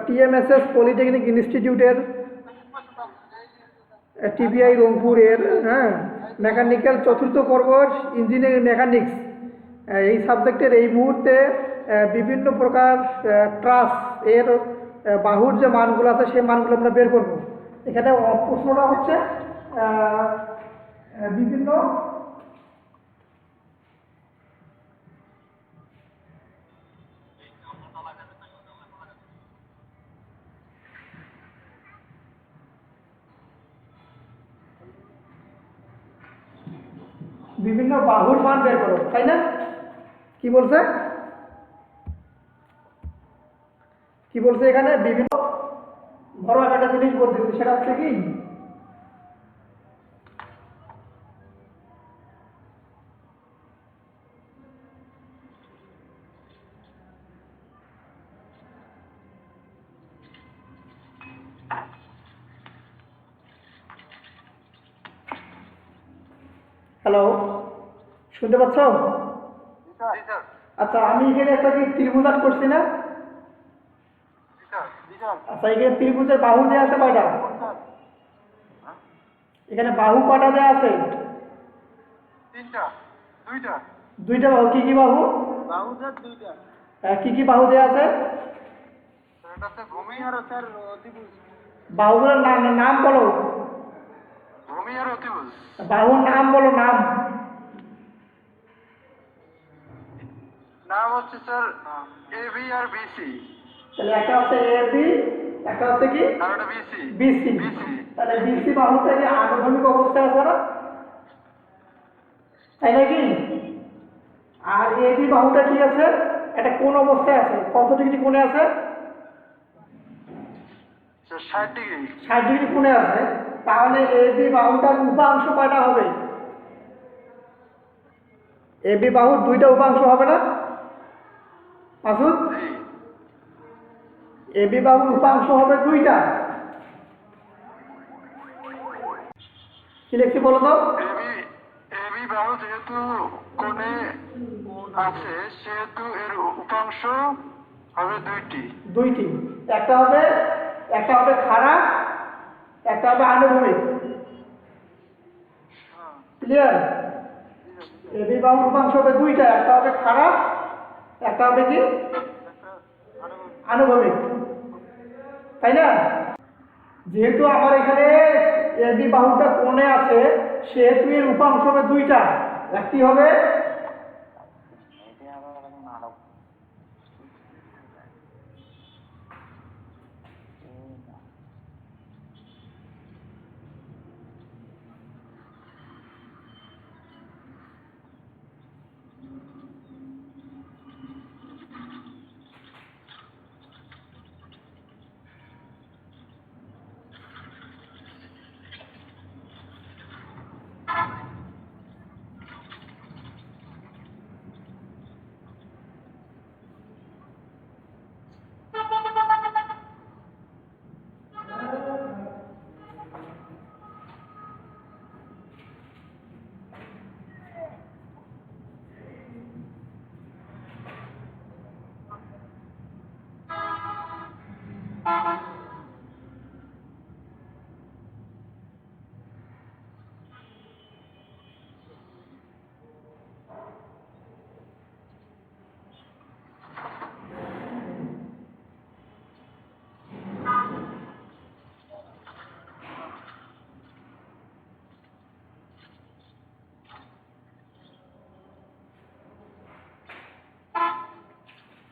TMSS polytechnic ইনস্টিটিউটের, TBI রংপুরের, হ্যাঁ, মেকানিক্যাল চতুর্থ বর্ষ ইঞ্জিনিয়ারিং মেকানিক্স এই সাবজেক্টের এই মুহূর্তে বিভিন্ন প্রকার ট্রাস এর বাহুর যে মানগুলো আছে সেই মানগুলো আমরা বের করব। এখানে প্রশ্নটা হচ্ছে বিভিন্ন বিভিন্ন বাহুর মান বের করো, তাই না? কি বলছে এখানে বিভিন্ন বড় একটা জিনিস বলতেছে, সেটা হচ্ছে কি হ্যালো, শুনতে পাচ্ছ? আচ্ছা, আমি এখানে একটা কি ত্রিভুজ আঁক করছি না? আচ্ছা, এখানে ত্রিভুজের বাহু দেওয়া আছে কয়টা? এখানে বাহু কয়টা দেওয়া আছে? দুইটা বাহু। কি কি বাহু? কি কি বাহু দেওয়া আছে? বাহুগুলোর নাম বলো। বাহুর নাম বলো। নাম হচ্ছে স্যার এবি আর বিসি। তাহলে একটা হচ্ছে এবি, একটা হচ্ছে কি আর একটা বিসি। বিসি। তাহলে বিসি বাহুটা কি আনুভূমিক অবস্থায় আছে না, তাই নাকি? আর এবি বাহুটা কি আছে? এটা কোন অবস্থায় আছে? কত ডিগ্রি কোণে আছে? 60 ডিগ্রি। 60 ডিগ্রি কোণে আছে। তাহলে এবি বাহুটার উপাংশ কয়টা হবে? এবি বাহুর দুইটা উপাংশ হবে না মাসুদ? এবি বাহুর উপাংশ হবে দুইটা। কি লিখছি বলো তো? এবি বাহু যেহেতু কোণে আছে সেহেতু এর উপাংশ হবে দুইটি। একটা হবে খাড়া, একটা হবে আনুভূমিক। ক্লিয়ার? এবি বাহুর উপাংশ হবে দুইটা, একটা হবে খাড়া, একটা হবে কি আনুভূমিক, তাই না? যেহেতু আমার এখানে এবি বাহুটা কোণে আছে সেহেতু এর উপাংশ হবে দুইটা। একটি হবে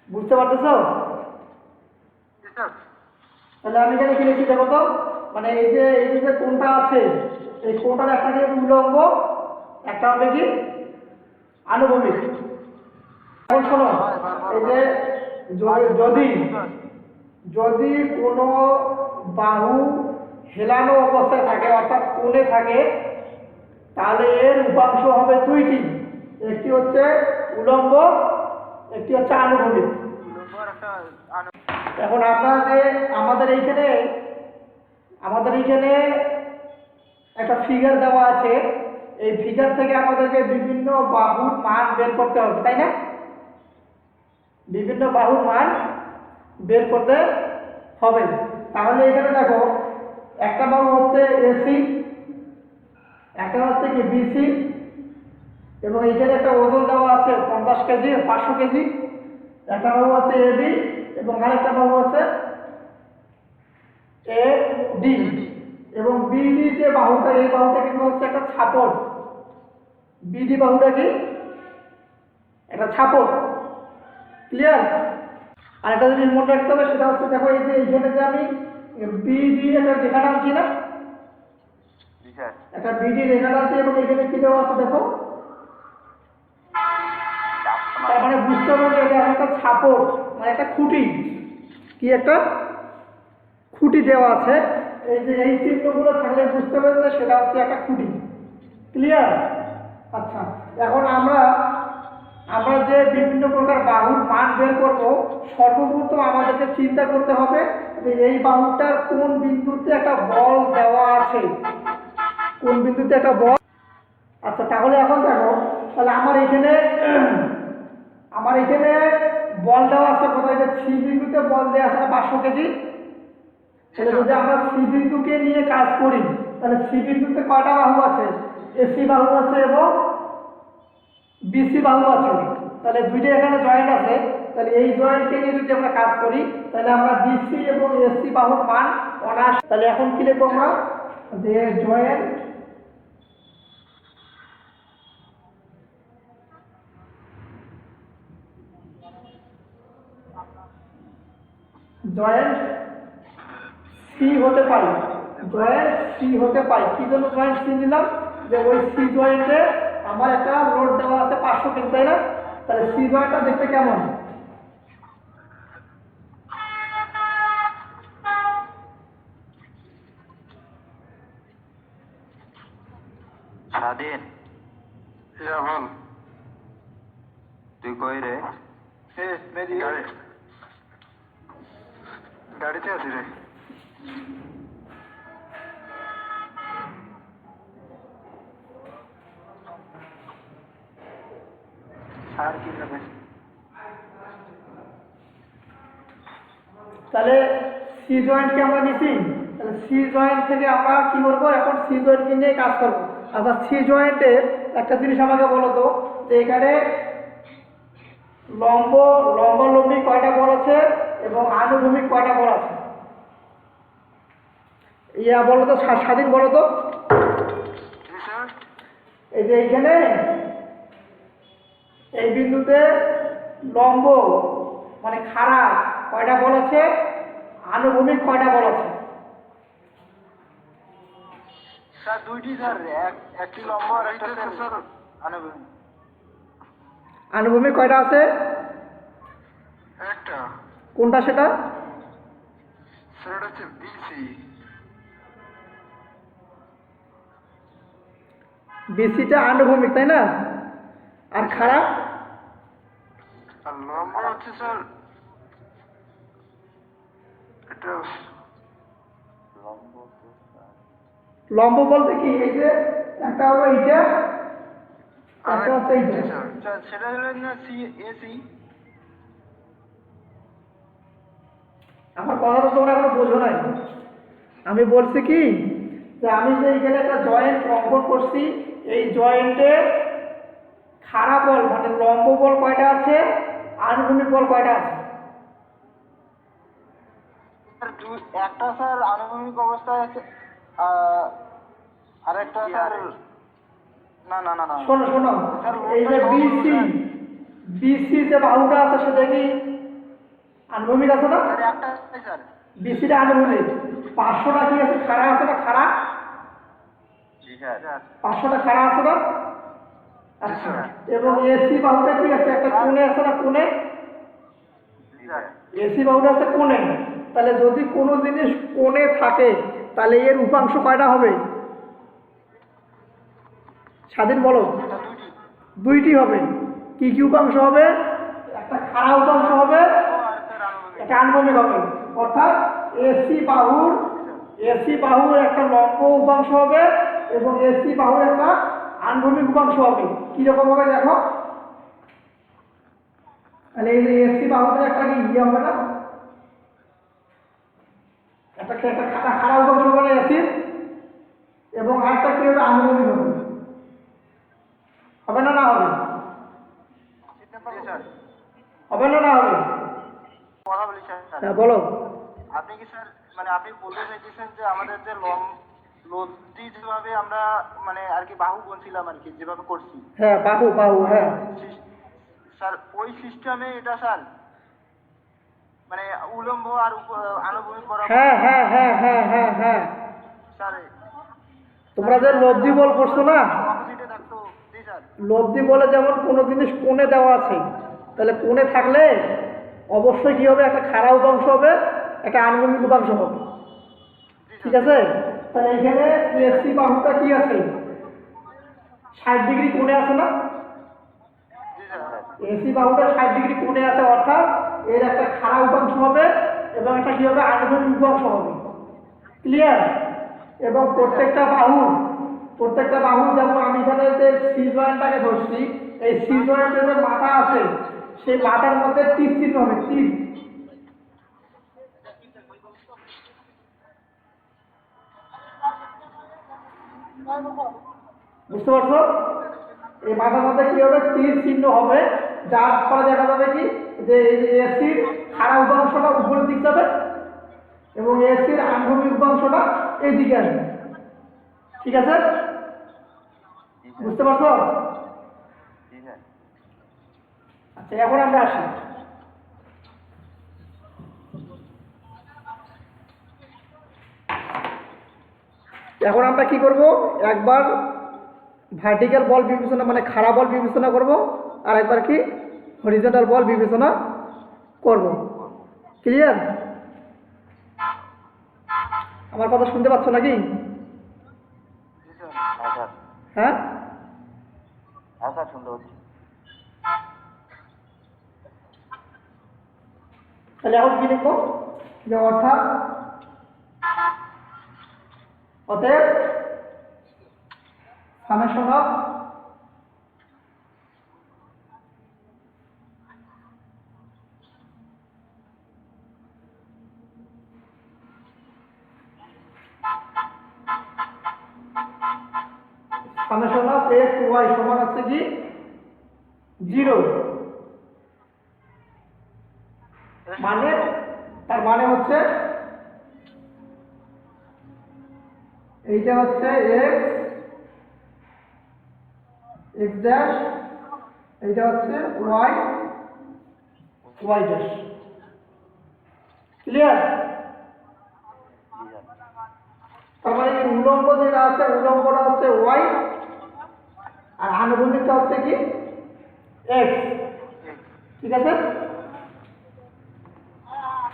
বুঝতে পারতেছ? তাহলে আমি এখানে কি লিখছি দেখো তো, মানে এই যে কোণটা আছে এই কোণটার একটা কি উলম্ব, একটা হবে কি আনুভূমিক। এখন শোনো, এই যে যদি কোনো বাহু হেলানো অবস্থায় থাকে অর্থাৎ কোণে থাকে তাহলে এর উপাংশ হবে দুইটি, একটি হচ্ছে উলম্ব, একটি হচ্ছে আনুভূমিক। এখন আমাদের এইখানে একটা ফিগার দেওয়া আছে, এই ফিগার থেকে আমাদেরকে বিভিন্ন বাহুর মান বের করতে হবে, তাই না? বিভিন্ন বাহুর মান বের করতে হবে। তাহলে এখানে দেখো একটা বাহু হচ্ছে এসি, একটা হচ্ছে কি বিসি, এবং এখানে একটা ওজন দেওয়া আছে 50 কেজি 500 কেজি। একটা বাহু আছে এবি এবং আরেকটা বাহু আছে এ ডি, এবং বিডি যে বাহুটা, এই বাহুটা কিন্তু হচ্ছে একটা ছাপট। বিডি বাহুটা কি একটা ছাপট, ক্লিয়ার? আর একটা জিনিস মনে রাখতে হবে, সেটা হচ্ছে দেখো এই যে এইখানে যে আমি বিডি একটা রেখা টানছি না, একটা বিডি রেখা টানছি এবং এখানে কি দেওয়া আছে দেখো, তার মানে বুঝতে হবে যে এটা একটা ছাপট, মানে একটা খুঁটি, কি একটা খুঁটি দেওয়া আছে। এই যে এই চিহ্নগুলো থাকলে বুঝতে হবে যে সেটা হচ্ছে একটা খুঁটি, ক্লিয়ার? আচ্ছা, এখন আমরা যে বিভিন্ন প্রকার বাহুর মান বের করব, সর্বপ্রথম আমাদেরকে চিন্তা করতে হবে যে এই বাহুটার কোন বিন্দুতে একটা বল দেওয়া আছে, কোন বিন্দুতে একটা বল। আচ্ছা, তাহলে এখন দেখো, তাহলে আমার এখানে বল দেওয়া আছে কোথায়, যে সি বিন্দুতে বল দেওয়া আছে 500 কেজি। তাহলে যদি আমরা সি বিন্দুকে নিয়ে কাজ করি, তাহলে সি বিন্দুতে কয়টা বাহু আছে, এসি বাহু আছে এবং বিসি বাহু আছে। তাহলে দুইটা এখানে জয়েন্ট আছে, তাহলে এই জয়েন্টকে নিয়ে যদি আমরা কাজ করি, তাহলে আমরা বিসি এবং এসি বাহুর মান অনার্স। তাহলে এখন কি লিখবো আমরা, যে জয়েন্ট সি হতে পারে, জয়েন্ট সি হতে পারে। কি জন্য জয়েন্ট সি নিলাম, যে ওই সি জয়েন্টে আমার একটা লোড দেওয়া আছে 500 কেজি, তাই না? তাহলে সি জয়েন্টটা দেখতে কেমন, স্বাধীন বল, তুই কই রে? গাড়িতে আছি রে। আর কি হবে? তাহলে সি জয়েন্টকে আমরা নিছি, তাহলে সি জয়েন্ট থেকে আমরা কি করবো, এখন সি জয়েন্টকে নিয়ে কাজ করবো। আচ্ছা, সি জয়েন্টে একটা জিনিস আমাকে বলো তো, যে এখানে লম্বালম্বি কয়টা বল আছে এবং আনুভূমিক কয়টা বল আছে, ইয়া বলো তো, স্বাধীন বলো তো। এই যে এইখানে এই বিন্দুতে লম্ব মানে খাড়া কয়টা বল আছে, আনুভূমিক কয়টা বল আছে? স্যার দুইটি স্যার, একটি লম্ব আর একটা স্যার আনুভূমিক। আনুভূমিক কয়টা আছে? একটা। কোনটা সেটা? স্যার এটা হচ্ছে বিসি। বিসিটা আনুভূমিক, তাই না? আর খাড়া? আর লম্ব হচ্ছে স্যার এটা। লম্ব বলতে কি, এই যে একটা হলো এইটা, একটা হচ্ছে এইটা। সেটা হলো না সি এসি। আমার কথা তো তোমরা এখনো বোঝো নাই। আমি বলছি কি, যে আমি যে এখানে একটা জয়েন্ট অঙ্কন করছি, এই জয়েন্টে খাড়া বল মানে লম্ব বল কয়টা আছে, আনুভূমিক বল কয়টা আছে? একটা স্যার আনুভূমিক অবস্থায় আছে, আর একটা স্যার না না না না শোনো শোনো, এই যে বিসি যে বাহুটা আছে সেটা কি আনুভূমিক আছে না? একটা স্যার বিসিটা আনুভূমিক। 500টা কি আছে, খাড়া আছে না? খাড়া 500টা খাড়া আছে না? আচ্ছা, এবং এসি বাহুটা কি আছে, একটা কোণে আছে না? কোণে এসি বাহুটা আছে কোণে। তাহলে যদি কোনো জিনিস কোণে থাকে, তাহলে এর উপাংশ কয়টা হবে? স্বাধীন বলো। দুইটি হবে। কি কি উপাংশ হবে? একটা খাড়া উপাংশ হবে, একটা আনুভূমিক হবে। অর্থাৎ এসি বাহুর একটা লম্ব উপাংশ হবে এবং এসি বাহুর একটা আনুভূমিক উপাংশ হবে। কিরকম হবে দেখো, তাহলে এই যে এসি বাহুতে একটা কি ইয়ে হবে না, একটা খারাপ অংশ হবে অ্যাসিড, এবং আরেকটা কি হবে, আনুভূমিক হবে। হবে না না হবে? জি স্যার। হবে না না হবে? কথা বলি স্যার। হ্যাঁ বলো। আপনি কি স্যার মানে আপনি বলতে চাইতেছেন যে আমাদের যে লব্ধি যেভাবে আমরা মানে আর কি বাহু গুনছিলাম আর কি যেভাবে করছি হ্যাঁ বাহু বাহু, হ্যাঁ স্যার, ওই সিস্টেমে এটা স্যার মানে উলম্ব আর আনুভূমিক বরাবর হ্যাঁ হ্যাঁ হ্যাঁ হ্যাঁ হ্যাঁ হ্যাঁ স্যার তোমরা যে লব্ধি বল করছো না, অপোজিটে থাকতো। জি স্যার। লব্ধি বলে যেমন কোনো জিনিস কোণে দেওয়া আছে, তাহলে কোণে থাকলে অবশ্যই কি হবে, একটা খাড়া উপাংশ হবে, একটা আনুভূমিক উপাংশ হবে। ঠিক আছে? তাহলে এখানে এসি বাহুটা কি আছে, 60 ডিগ্রি কোণে আছে না? জি স্যার। এসি বাহুটা 60 ডিগ্রি কোণে আছে, অর্থাৎ এর একটা খাড়া উপাংশ হবে এবং একটা কি হবে, আনুভূমিক উপাংশ হবে। ক্লিয়ার? এবং প্রত্যেকটা বাহু যেমন আমি এখানে যে সি জয়েন্টটাকে ধরছি, এই সি জয়েন্টের যে মাথা আছে, সেই মাথার মধ্যে তীর চিহ্ন হবে, তীর। বুঝতে পারছো? এই মাথার মধ্যে কি হবে, তীর চিহ্ন হবে, যার ফলে দেখা যাবে কি যে এই যে এসির খাড়া উপাংশটা উপরের দিক যাবে এবং এসির আনুভূমিক উপাংশটা এই দিকে আসবে। ঠিক আছে? বুঝতে পারছো? জি স্যার। আচ্ছা এখন আমরা আসি, এখন আমরা কি করব, একবার ভার্টিক্যাল বল বিবেচনা মানে খাড়া বল বিবেচনা করব, আর একবার কি হরিজন্টাল বল বিবেচনা করব। ক্লিয়ার? আমার কথা শুনতে পাচ্ছ নাকি? জি স্যার। হ্যাঁ স্যার। হ্যাঁ হ্যাঁ স্যার, শুনতে পাচ্ছি। তাহলে এখন কি লিখবো, যে অতএব সামেশন অফ এক্স ওয়াই সমান হচ্ছে কি 0, মানে তার মানে হচ্ছে এইটা হচ্ছে এক্স এক্স ড্যাশ, এইটা হচ্ছে ওয়াই ওয়াই ড্যাশ। ক্লিয়ার? তার মানে কি উলম্ব যেটা আছে, উলম্বটা হচ্ছে ওয়াই আর আনুভূমিকটা হচ্ছে কি এক্স। ঠিক আছে?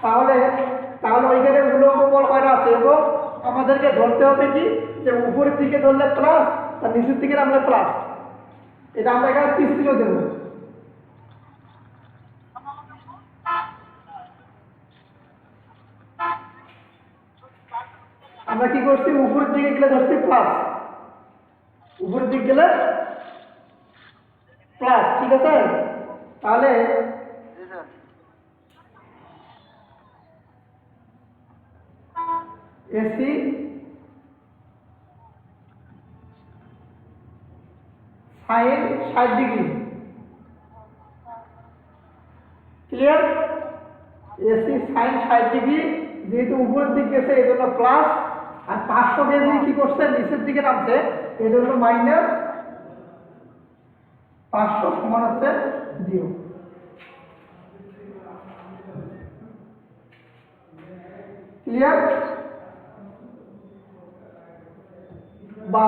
তাহলে তাহলে ওইখানে উলম্ব বল কয়টা আছে, এবং আমাদেরকে ধরতে হবে কি যে উপরের দিকে ধরলে প্লাস আর নিচের দিকে নামলে প্লাস। এটা আমরা এখানে তীর দেব। আমরা কি করছি, উপরের দিকে গেলে ধরছি প্লাস, উপরের দিকে গেলে প্লাস। ঠিক আছে? তাহলে জি sir. AC sine 60 degree. Clear? AC sine 60 degree, যেহেতু উপরের দিক গেছে এই জন্য প্লাস, আর 500 কেজি কি করছে, নিচের দিকে নামছে, এই জন্য মাইনাস 500 সমান হচ্ছে 0। ক্লিয়ার? বা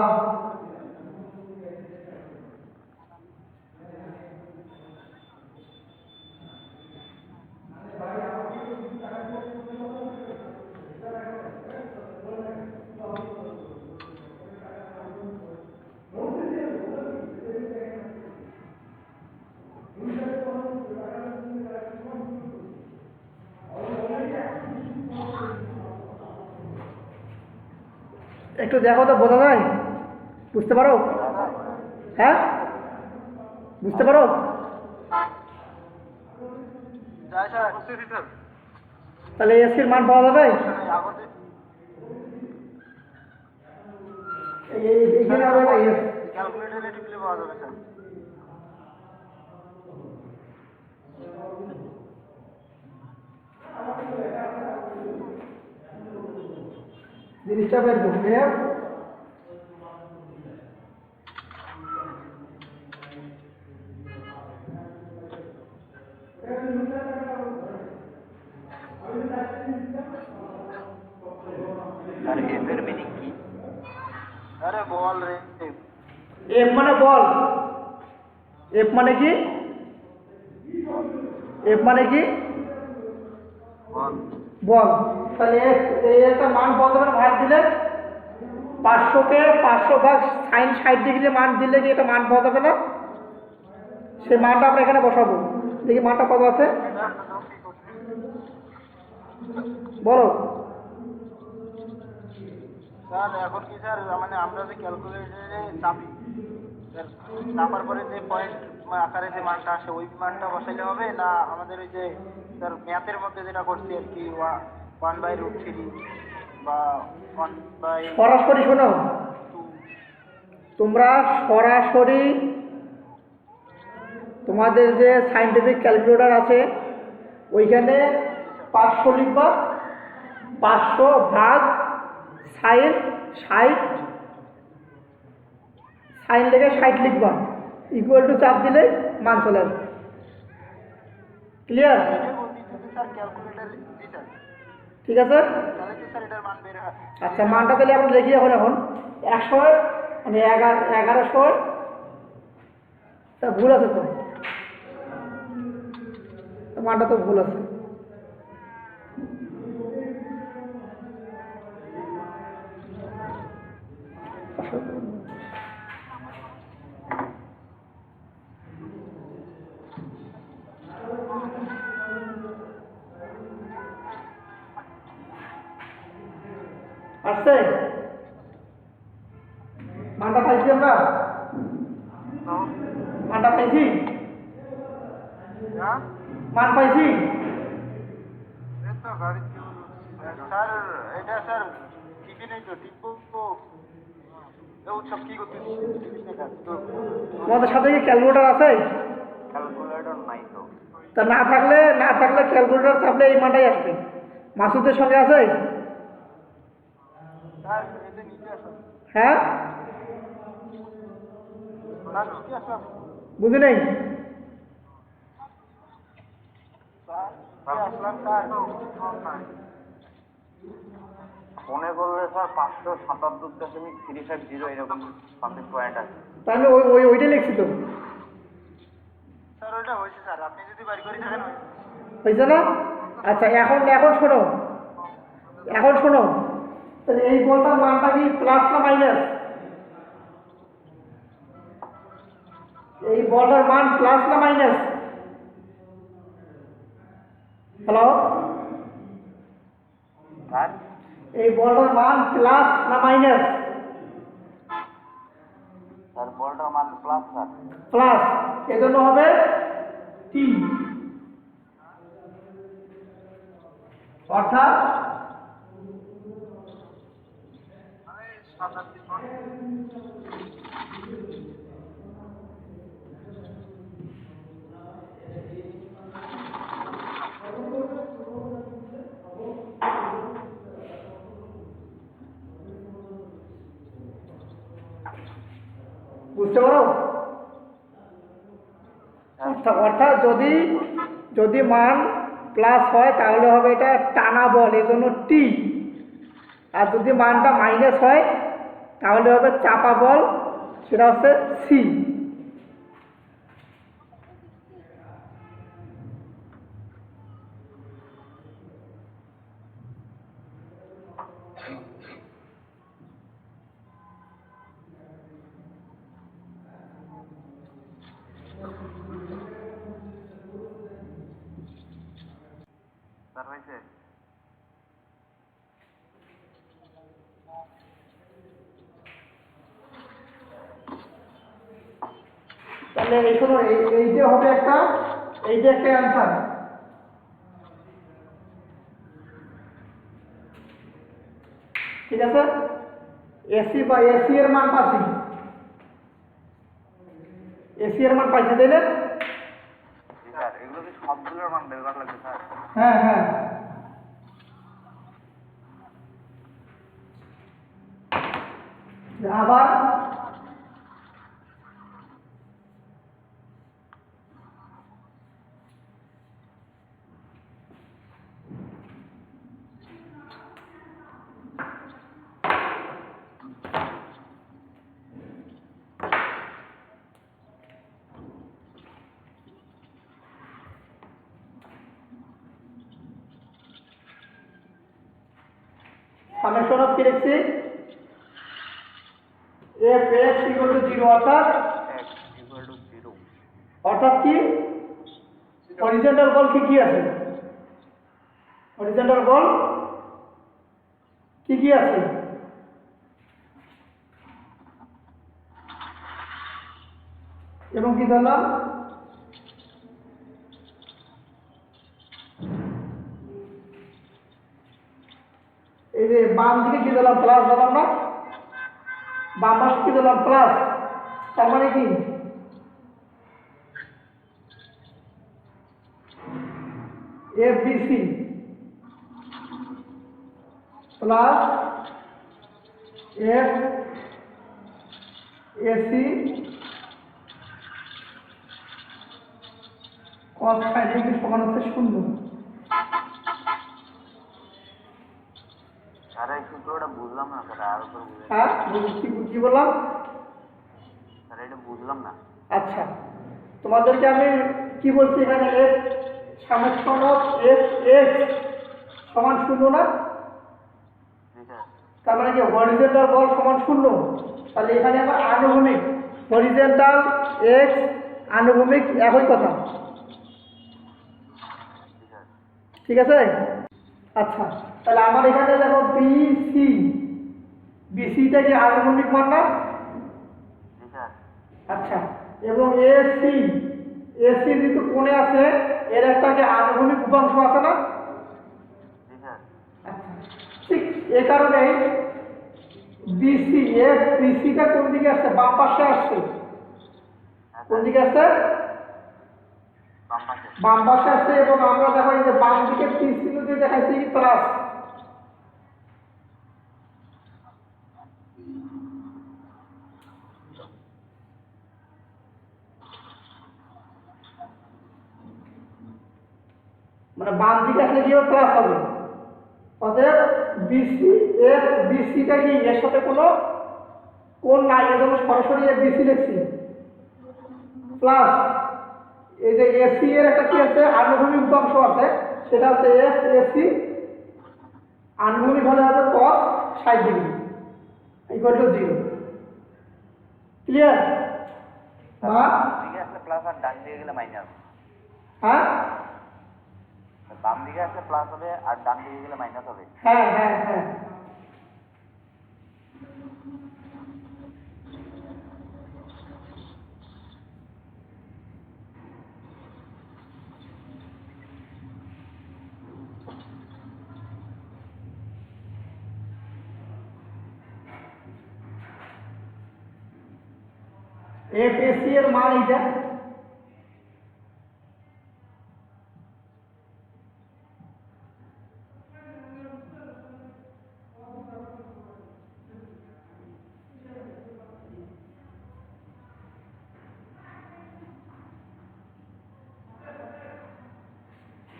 একটু দেখো তো, বোঝা যায়? বুঝতে পারো? হ্যাঁ বুঝতে পারো? যাই স্যার। বুঝতেছি স্যার। তাহলে এসির মান পাওয়া যাবে? এইখানে হবে একটা এস। ক্যালকুলেটরে টিপলে পাওয়া যাবে স্যার। জিনিসটা বের করবে। আর এফ এর মিনিং কি? আরে বল রে। এফ মানে বল। এফ মানে কি? এফ মানে কি? বল। বল। তাহলে এই একটা মান বসাবেন, ভাগ দিলে 500-কে 500 ভাগ sin 60° মান দিলে কি এটা মান বসাবে না? সেই মানটা আমরা এখানে বসাবো। দেখি মানটা কত আছে, বলো। স্যার এখন কি স্যার মানে আমরা যে ক্যালকুলেটরে চাপি, স্যার চাপার পরে যে পয়েন্ট আকারে যে মানটা আসে ওই মানটা বসাইলে হবে, না আমাদের ওই যে স্যার ম্যাথের মধ্যে যেটা করছি আর কি 1/√3 বা 1/2? সরাসরি শোনো, তোমরা সরাসরি তোমাদের যে সাইন্টিফিক ক্যালকুলেটর আছে ওইখানে 500 লিখবা, 500 ভাগ সাইন 60, সাইন লেগে 60 লিখবা, ইকুয়াল টু চাপ দিলে মান চলে আসবে। ক্লিয়ার? এটাই বলতেছি যে স্যার ক্যালকুলেটর, জি স্যার। ঠিক আছে। তাহলে কি স্যার এটার মান বের হয়? আচ্ছা, মানটা তাহলে আমরা লিখি এখন 100 মানে 1100। তা ভুল আছে তো, মানটা তো ভুল আছে। আসছে মানটা পাইছি আমরা, মানটা পাইছি, হ্যাঁ মান পাইছি। স্যার এটা স্যার টিপি নেই তো, টিপবো তো উৎসব কি করতেছিস? টিপিস না কাজ তো। তোমাদের সাথে কি ক্যালকুলেটর আছে? ক্যালকুলেটর নাই তো। তা না থাকলে ক্যালকুলেটর চাপলে এই মানটাই আসবে। মাসুদের সঙ্গে আছে? স্যার এতে নিচে আসুন, হ্যাঁ, স্যার নিচে আসুন। বুঝি নেই। স্যার আসলাম স্যার। ফোনে করলে স্যার 577.350 এরকম সামথিং পয়েন্ট আছে। তাহলে ওইটাই লিখছি তো। স্যার ওইটা হয়েছে স্যার, আপনি যদি বাড়ি করে থাকেন হয়েছে না? আচ্ছা, এখন শোনো, এখন শোনো, তাহলে এই বলটার মানটা কি প্লাস না মাইনাস? এই বলটার মান প্লাস না মাইনাস? হ্যালো, স্যার এই বলটার মান প্লাস না মাইনাস? স্যার বলটার মান প্লাস স্যার। প্লাস, এজন্য হবে টি, অর্থাৎ বুঝতে পারো? অর্থাৎ যদি মান প্লাস হয় তাহলে হবে এটা টানা বল, এই জন্য টি। আর যদি মানটা মাইনাস হয় তাহলে হবে চাপা বল, সেটা হচ্ছে সি। স্যার হয়েছে? তাহলে এই শোনো, এই যে হবে একটা, এই যে একটা অ্যান্সার। ঠিক আছে, এসি বা এসি এর মান পাচ্ছি, এসি এর মান পাইছি তাই না? জি স্যার, এগুলো কি সবগুলোর মান বের করা লাগবে স্যার? হ্যাঁ হ্যাঁ, আবার সামেশন অফ কি লিখছি, এফ এক্স ইকুয়াল টু 0, অর্থাৎ x ইকুয়াল টু 0। অর্থাৎ কি হরিজন্টাল বল কি কি আছে, হরিজন্টাল বল কি কি আছে, এবং কি ধরলাম, এই যে বাম দিকে কি দিলাম, প্লাস দিলাম না, বাম পাশে কি দিলাম, প্লাস, তার মানে কি F B C plus F AC cos five degree সমান হচ্ছে 0। স্যার এই সূত্রটা বুঝলাম না স্যার, আর উপর বুঝে। হ্যাঁ, কি বললাম? স্যার এটা বুঝলাম না। আচ্ছা, তোমাদেরকে আমি কি বলছি এখানে, F summation of F x সমান 0 না, জি স্যার। তার মানে কি হরিজন্টাল বল সমান 0, তাহলে এখানে আবার আনুভূমিক, হরিজন্টাল এক্স আনুভূমিক একই কথা, জি স্যার। ঠিক আছে? আচ্ছা, তাহলে আমার এখানে দেখো বিসি, বিসিটা কি আনুভূমিক মান না? জি স্যার। আচ্ছা, এবং এসি, এসি যেহেতু কোণে আছে এর একটা কি আনুভূমিক উপাংশ আছে না? জি স্যার। আচ্ছা, ঠিক এ কারণে বিসি, এফ বিসিটা কোন দিকে আসছে, বাম পাশে আসছে, কোন দিকে আসছে, বাম পাশে। বাম পাশে আসছে, এবং আমরা দেখো এই যে বাম দিকে তীর চিহ্ন দিয়ে দেখাইছি প্লাস, মানে বাম দিকে আসলে কি হবে, প্লাস হবে, অতএব বিসি এফ বিসিটা কি এর সাথে কোনো কোণ নাই, এর জন্য সরাসরি এফ বিসি লিখছি, প্লাস এই যে এসি এর একটা কি আছে আনুভূমিক উপাংশ আছে, সেটা হচ্ছে এফ এসি, আনুভূমিক হলে হবে cos 60 degree equal to 0। Clear? বা দিকে আসলে প্লাস আর ডান দিকে গেলে মাইনাস। হ্যাঁ বাম দিকে আসলে প্লাস হবে আর ডান দিকে গেলে মাইনাস হবে। হ্যাঁ হ্যাঁ হ্যাঁ, এফ এসি এর মান এইটা,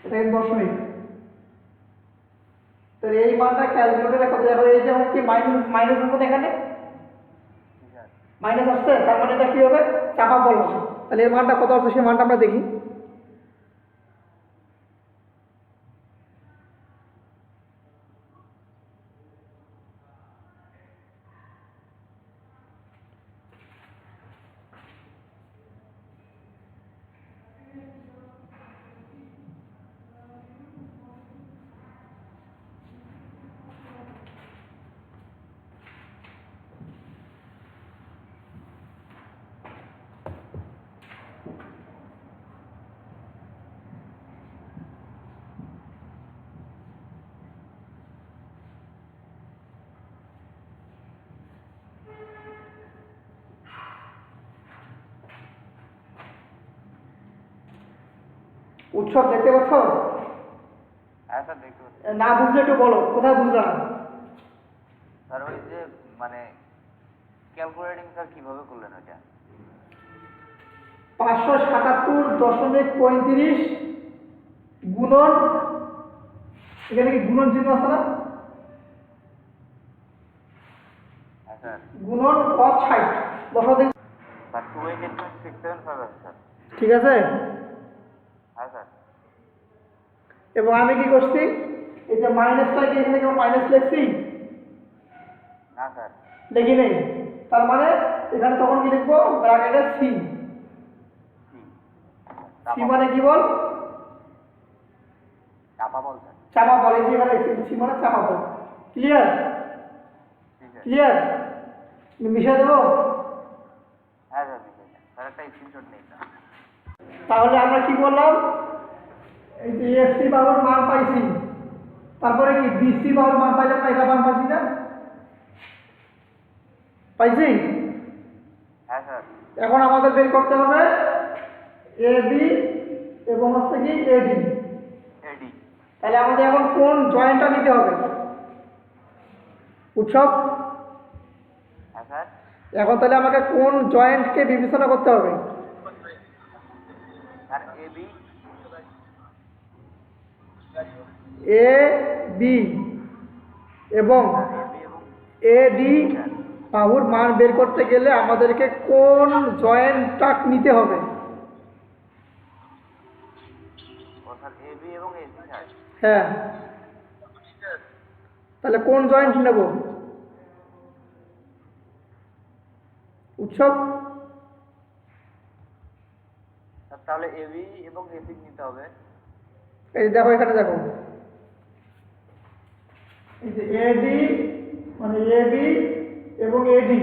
এটা 1 দশমিক, তাহলে এই মানটা ক্যালকুলেটরে কত দেখো, এই যেমন কি মাইনাস মাইনাস আছে এখানে, জি স্যার। মাইনাস আসছে, তার মানে এটা কি হবে, চাপা বল আছে, তাহলে এর মানটা কত আসছে সেই মানটা আমরা দেখি। উৎসব দেখতে পাচ্ছ? হ্যাঁ স্যার দেখতে পাচ্ছি। না বুঝলে একটু বলো, কোথায় বুঝলাম? স্যার ওই যে মানে ক্যালকুলেটিং স্যার কিভাবে করলেন ওইটা? 577.35 গুণন, এখানে কি গুণন চিহ্ন আছে না? হ্যাঁ স্যার। গুণন cos 60 বসাও দেখি। স্যার 288.675 আছে স্যার। ঠিক আছে। হ্যাঁ স্যার। এবং আমি কি করছি, এই যে মাইনাসটাকে এখানে কেউ মাইনাস লিখছি? না স্যার। লিখি নেই। তার মানে এখানে তখন কি লিখবো, ব্র্যাকেটে সি। সি মানে কি বল? চাপা বল স্যার। চাপা বল। এই যে এখানে সি মানে চাপা বল। ক্লিয়ার? ঠিক আছে। ক্লিয়ার? মিশিয়ে দেবো? হ্যাঁ স্যার ঠিক আছে। স্যার একটা স্ক্রিনশট নেই স্যার। তাহলে আমরা কি বললাম, এই যে এসসি বাহুর মান পাইছি, তারপরে কি বিসি বাহুর মান পাইলাম না? এটা মান পাইছি না? পাইছি? হ্যাঁ স্যার। এখন আমাদের বের করতে হবে এ বি এবং হচ্ছে কি এডি। এডি। তাহলে আমাদের এখন কোন জয়েন্টটা নিতে হবে? উৎসব, হ্যাঁ স্যার। এখন তাহলে আমাকে কোন জয়েন্টকে বিবেচনা করতে হবে? Sir AB. এ বি এবং এবি এবং এডি বাহুর মান বের করতে গেলে আমাদেরকে কোন জয়েন্টটা নিতে হবে? ও স্যার এবি এবং এসি স্যার। হ্যাঁ, তাহলে কোন জয়েন্ট নেব? উৎসব, স্যার তাহলে এবি এবং এসি নিতে হবে। এই দেখো, এখানে দেখো, এই যে এডি মানে এবি এবং এডি,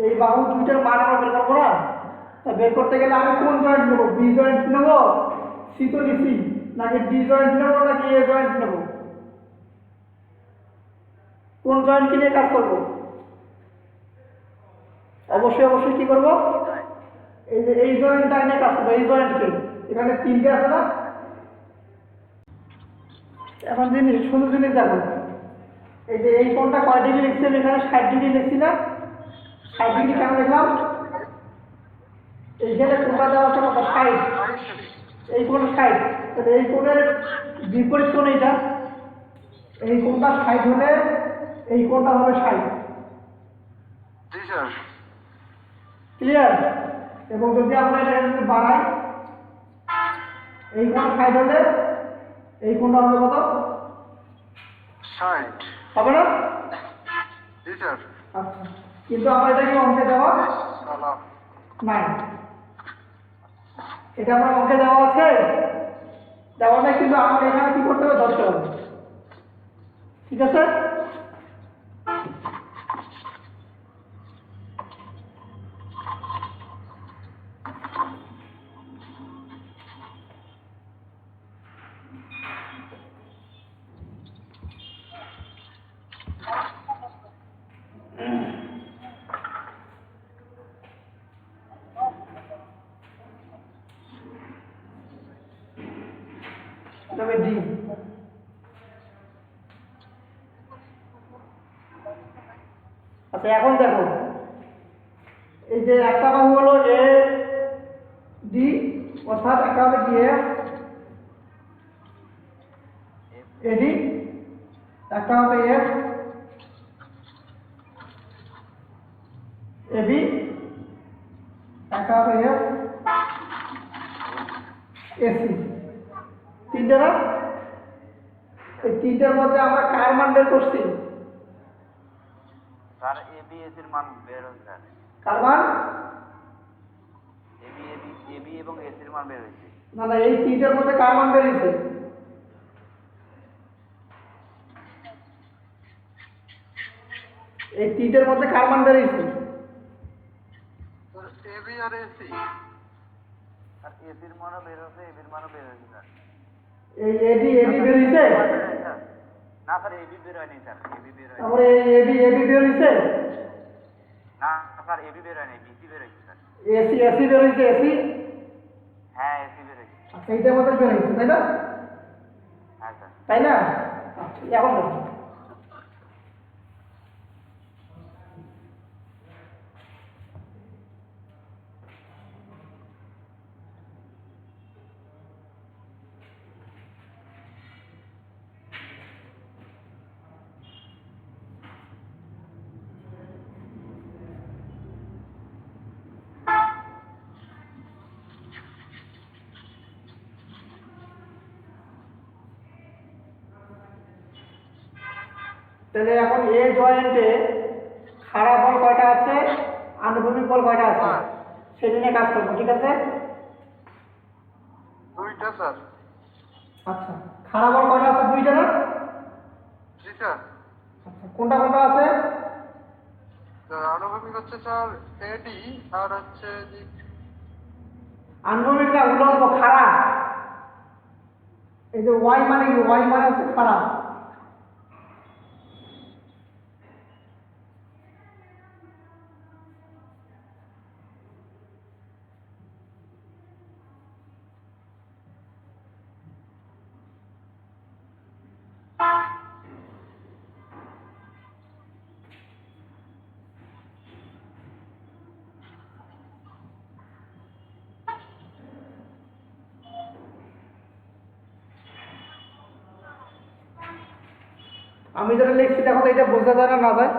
এই বাহু দুইটার মান আমরা বের করবো না? তা বের করতে গেলে আমি কোন জয়েন্ট নেব? বি জয়েন্ট নেব? সি তো নিছি, নাকি ডি জয়েন্ট নেব, নাকি এ জয়েন্ট নেব? কোন জয়েন্ট নিয়ে কাজ করব? অবশ্যই কি করব? এই যে এই জয়েন্টটা নিয়ে কাজ করবো। এই জয়েন্টকে, এখানে তিনটে আছে না? এখন শুধু জিনিস দেখো, এই যে এই কোণটা কয় ডিগ্রি লিখছি আমি? এখানে 60 ডিগ্রি লিখছি না? 60 ডিগ্রি কেন লিখলাম? এইখানে কোণটা দেওয়া আছে কত? 60। এই কোণ 60, তাহলে এই কোণের বিপরীত কোণ এইটা। এই কোণটা 60 হলে এই কোণটা হবে 60। জি স্যার। ক্লিয়ার? এবং যদি আমরা এটা যদি বাড়াই, এই কোণ 60 হলে এই কোণটা হবে কত? 60 হবে না? জি স্যার। আচ্ছা, কিন্তু আমরা এটা কি অঙ্কে দেওয়া নাই? এটা আমরা অঙ্কে দেওয়া আছে? দেওয়া নাই, কিন্তু আমাকে এখানে কি করতে হবে? ধরতে হবে। ঠিক আছে? তবে ডি। আচ্ছা, এখন দেখো, এই যে একটা বাহু হলো এ ডি, অর্থাৎ একটা হবে কি এফ এডি, একটা হবে এফ এবি, একটা হবে এফ এসি। তিনটে না? এই তিনটের মধ্যে আমরা কার মান বের করছি? স্যার এবি এসির মান বের হয়েছে স্যার। কার মান? এবি এবং এসির মান বের হয়েছে। না না, এই তিনটের মধ্যে কার মান বেরিয়েছে? এই তিনটের মধ্যে কার মান বেরিয়েছে? এবি আর এসি। স্যার এসির মানও বের হয়েছে, এবির মানও বের হয়েছে স্যার। এই এডি বেরিয়েছে? না স্যার এবি বের হয়নি স্যার। এবি বের হয়নি। তারপরে এই এবি বেরিয়েছে? না স্যার এবি বের হয়নি, বিসি বের হয়েছে স্যার। এসি বেরিয়েছে? এসি? হ্যাঁ এসি বের হয়েছে। এইটার মধ্যে বের হয়েছে তাই না? হ্যাঁ স্যার। তাই না? আচ্ছা, এখন দেখুন। তাহলে এখন এ জয়েন্টে খাড়া বল কয়টা আছে, আনুভূমিক বল কয়টা আছে, সেটা নিয়ে কাজ করবো, ঠিক আছে? দুইটা স্যার। আচ্ছা, খাড়া বল কয়টা আছে? দুইটা না? জি স্যার। আচ্ছা, কোনটা কোনটা আছে? আনুভূমিক হচ্ছে স্যার এডি, আর হচ্ছে আনুভূমিক না, উলম্ব খাড়া। এই যে ওয়াই মানে কি? ওয়াই মানে হচ্ছে খাড়া। আমি যেটা লিখছি দেখো তো, এটা বোঝা যায় না, না যায়?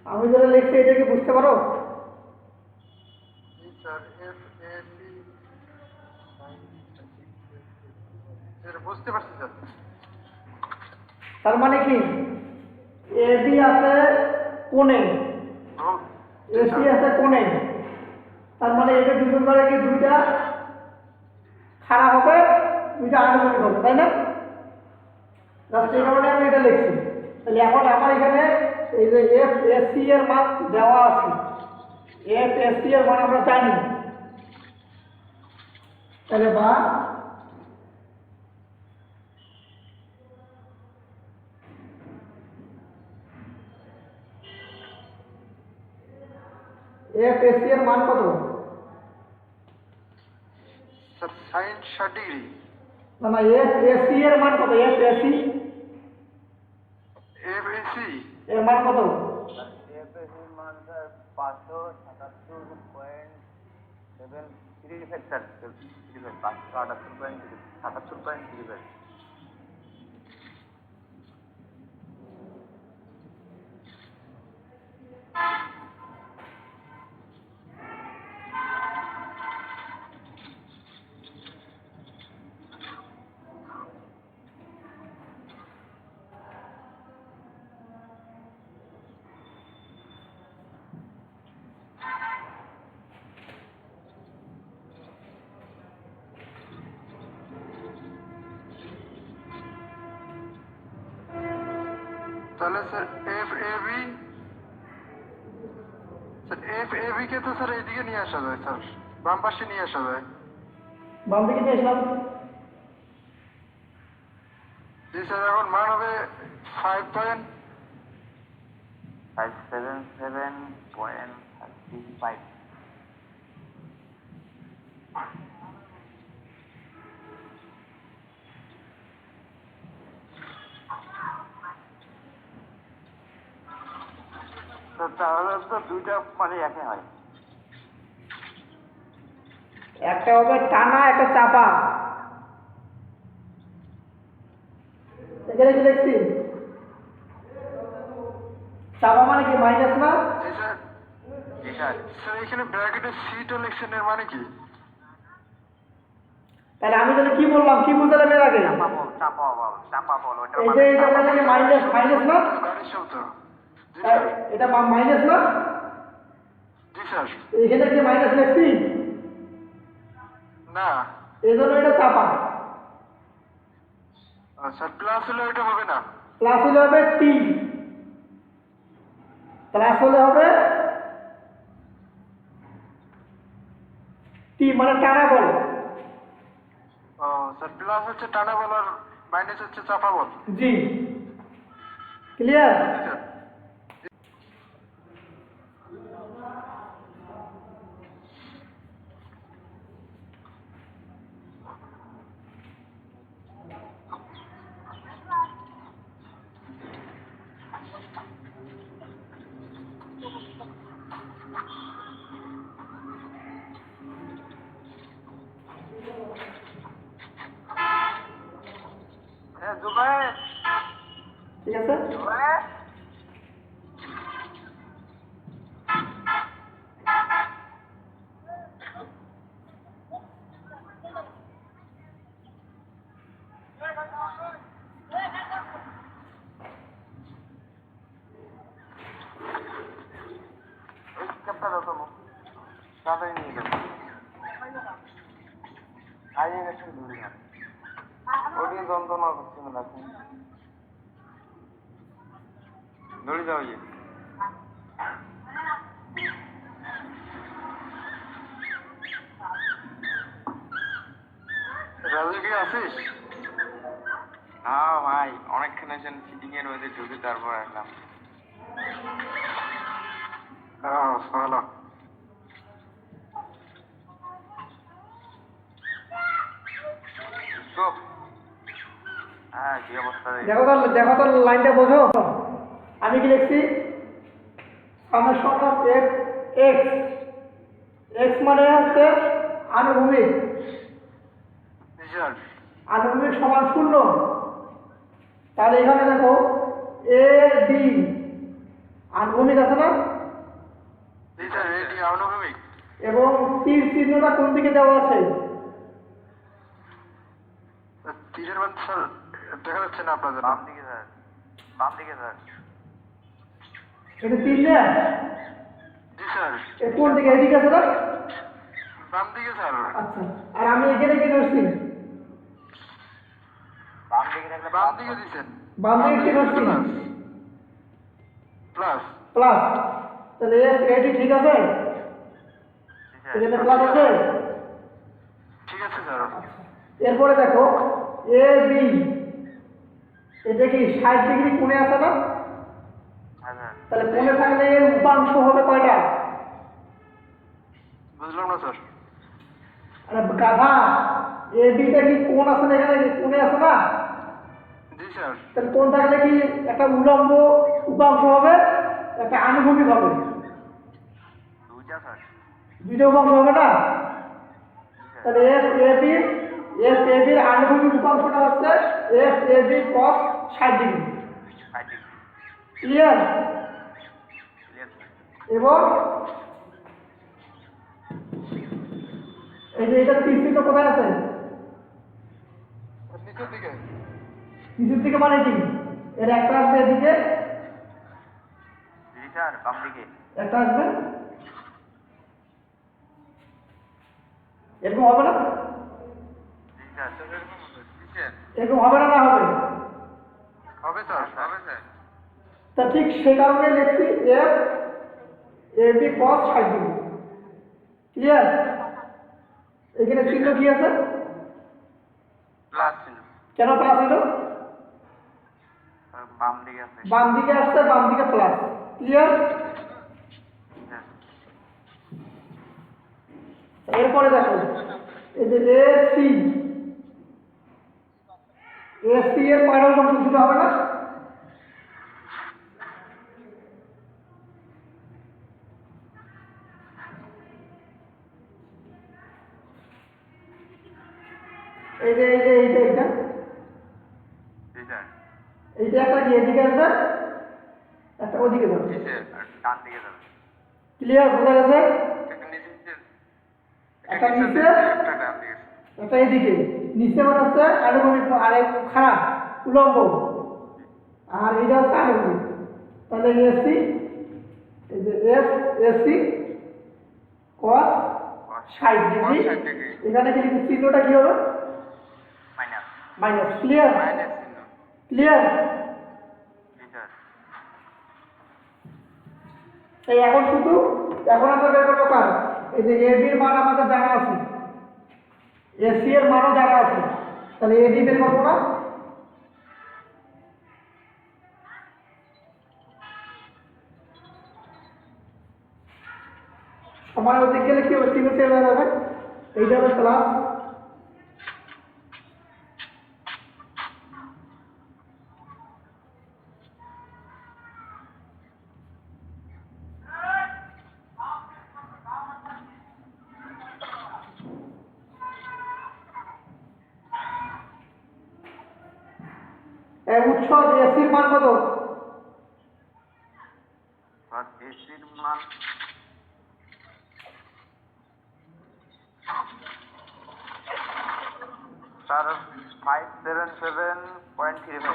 আমি যেটা লিখছি এটা কি বুঝতে পারো? বুঝতে পারছি স্যার। তার মানে কি, এবি আছে কোণে, এসি আছে কোণে, তার মানে এটা দুজন করে কি দুইটা খাড়া হবে, দুইটা আনুভূমিক হবে, তাই না? জাস্ট এই কারণে আমি এটা লিখছি। তাহলে এখন আমার এখানে এই যে এফ এসি এর মান দেওয়া আছে, এফ এসি এর মান আমরা জানি, তাহলে বা এফ এসি এর মান কত? Sir sine 60 degree. না না, এফ এসি এর মান কত? এফ এসি এফএসি এর মান কত? এফএসির মান স্যার 577.73 স্যার। 578.77। তাহলে স্যার এফএবি, স্যার এফএবি কে তো স্যার এইদিকে নিয়ে আসা যায় স্যার, বাম পাশে নিয়ে আসা যায়। বাম দিকে নিয়ে আসলাম। জি স্যার, এখন মান হবে 577.35। তাহলে তো দুইটা মানে একই হয়। একটা হবে টানা, একটা চাপা। এখানে কি দেখছি? চাপা মানে কি? মাইনাস না? জি স্যার। জি স্যার। স্যার এখানে ব্র্যাকেটে সিটা লিখছেন, এর মানে কি? তাহলে আমি তাহলে কি বললাম, কি বুঝালাম এর আগে? চাপা বল ওটা এই যে এটা বলে কি মাইনাস, মাইনাস না? গাড়ির শব্দ। জি স্যার। এটা মাইনাস না? জি স্যার। এখানে কি মাইনাস লিখছি? না এই জন্য এটা চাপা। স্যার, প্লাস হলে এটা হবে না। প্লাস হলে হবে টি, প্লাস হলে হবে টি মানে টানা বল। ও স্যার, প্লাস হচ্ছে টানা বল আর মাইনাস হচ্ছে চাপা বল। জি, ক্লিয়ার? জি স্যার। জুবাইর ঠিক আছে? জুবাইর ওই ক্যাপটা দাও তো তাড়াতাড়ি নিয়ে যাও আইয়ে গেছে ধরে না ওটি যন্ত্রণা করছে না এখন ধরে যাও ইয়ে রাজু কি আছিস? হ্যাঁ ভাই অনেকক্ষণ আছেন ফিটিং এর মধ্যে ঢুকে তারপর আসলাম। হ্যাঁ ভালো। হ্যাঁ কি অবস্থা রে? দেখো তো লাইনটা বোঝো। আমি কি লিখছি? Summation of x x x মানে হচ্ছে আনুভূমিক। আনুভূমিক সমান 0। তাহলে এখানে দেখো এ ডি আনুভূমিক আছে না? আনুভূমিক এবং তীর চিহ্নটা কোন দিকে দেওয়া আছে? তীরের মান স্যার দেখা যাচ্ছে না আপনাদের। বাম দিকে স্যার, বাম দিকে স্যার। এটা তীর না? জি স্যার। কোন দিকে? এদিকে আছে না? বাম দিকে স্যার। আচ্ছা, আর আমি এখানে কি ধরছি? বাম দিকে থাকলে বাম দিকে দিছেন। বাম দিকে কি ধরছি? Plus plus. তাহলে এটি ঠিক আছে? এখানে প্লাস আছে? ঠিক আছে স্যার। এরপরে দেখো এ বি, এটা কি 60 ডিগ্রি কোণে আছে না? তাহলে কোণে থাকলে এর উপাংশ হবে কয়টা? বুঝলাম না স্যার। আরে গাধা, এ বিটা কি কোণ আছে না? এখানে কোণে আছে না? জি স্যার। তাহলে কোণ থাকলে কি একটা উলম্ব উপাংশ হবে, একটা আনুভূমিক হবে? দুইটা স্যার। দুইটা উপাংশ হবে না? তাহলে এফ এ বির আনুভূমিক উপাংশটা হচ্ছে F A B cos 60 degree. Clear? এবং এই যে এটা তীর চিহ্ন কোথায় আছে? নিচের দিকে। নিচের দিকে মানে কি? এর একটা আসবে এদিকে, জি স্যার, বাম দিকে। একটা আসবে এরকম, হবে না? জি স্যার। এরকম হবে না? না হবে? হবে স্যার, হবে স্যার। তা ঠিক সে কারণে লিখছি F A B cos 60 degree. Clear? এখানে চিহ্ন কি আছে? প্লাস চিহ্ন। কেন প্লাস হলো? বাম দিকে আছে। বাম দিকে আসছে, বাম দিকে প্লাস। ক্লিয়ার? এরপরে দেখো এই যে এসি, এসি এর কয়টা উপাংশ ছিল হবে না? এই যে এইটা জি স্যার। এইটা একটা কি এদিকে আসবে, একটা ওদিকে যাবে। জি স্যার, আর ডান দিকে যাবে। ক্লিয়ার? বোঝা গেছে? একটা নিচে, একটা নিচে, একটা ডান দিকে। একটা এদিকে। নিচে মানে হচ্ছে আনুভূমিক, আর খারাপ উলম্ব, আর এটা হচ্ছে আনুভূমিক। তাহলে এসি, এই যে এফ এসি cos 60 ডিগ্রি। এখানে কি চিহ্নটা কি হবে? মাইনাস। মাইনাস। ক্লিয়ার? মাইনাস চিহ্ন। ক্লিয়ার? জি স্যার। এই এখন আমরা বের করবো কার? এই যে এ বির মান আমাদের জানা আছে, এসি এর মানও জানা আছে। তাহলে এডি বের করবো না? সমান ওদিক গেলে কি হবে? চিহ্ন চেঞ্জ হয়ে যাবে। এইটা হবে প্লাস, উৎস এসির মান কত? স্যার এসির মান স্যার 577.35।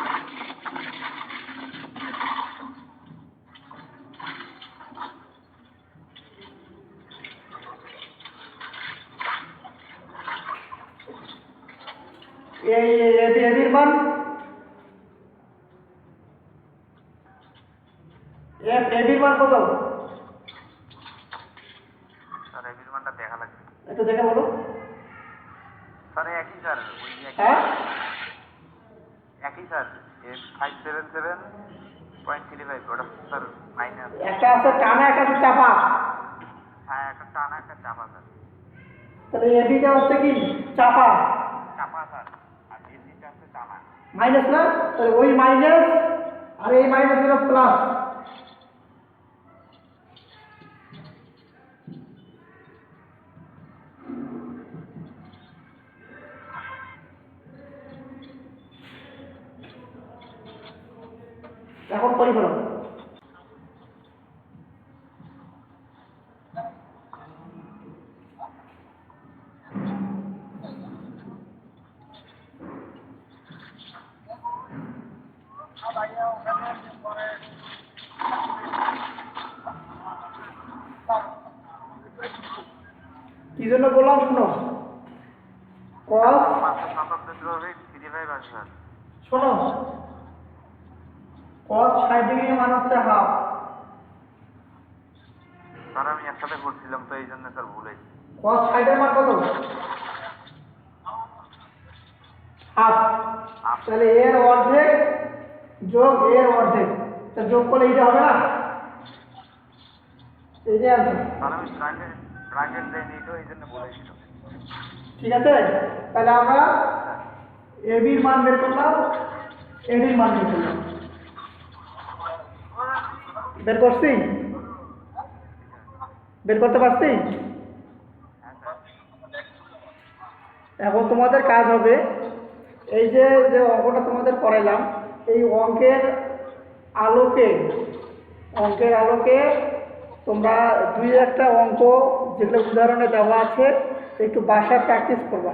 এবির মান এবির মান কত? স্যার এবির মানটা দেখা লাগবে। একটু দেখে বলো। স্যার একই স্যার, ওই হ্যাঁ একই স্যার, 577.35 ওটা স্যার মাইনাস। একটা আছে টানা, একটা আছে চাপা। হ্যাঁ একটা টানা একটা চাপা স্যার। তাহলে এবিটা হচ্ছে কি চাপা, চাপা স্যার, আর এসিটা হচ্ছে টানা। মাইনাস না? তাহলে ওই মাইনাস আর এই মাইনাস হলো প্লাস। এখন করি ফেলো। কি জন্য বললাম শুনো, cos 577.35 আছে স্যার। শোনো, cos 60 ডিগ্রি মান হচ্ছে হাফ। স্যার আমি একসাথে করছিলাম তো এই জন্য স্যার ভুলে। cos 60 এর মান কত? হাফ। তাহলে এর অর্ধেক যোগ এর অর্ধেক, তা যোগ করলে এইটা হবে না? এইটাই আছে। স্যার আমি ব্র্যাকেট দেয়নি তো এই জন্য বলেছিলাম। ঠিক আছে, তাহলে আমরা এবির মান বের করলাম, এডির মান বের করলাম। বের করছি? বের করতে পারছি? এখন তোমাদের কাজ হবে, এই যে যে অঙ্কটা তোমাদের করাইলাম, এই অঙ্কের আলোকে তোমরা দুই একটা অঙ্ক যেগুলো উদাহরণে দেওয়া আছে একটু বাসায় প্র্যাকটিস করবা।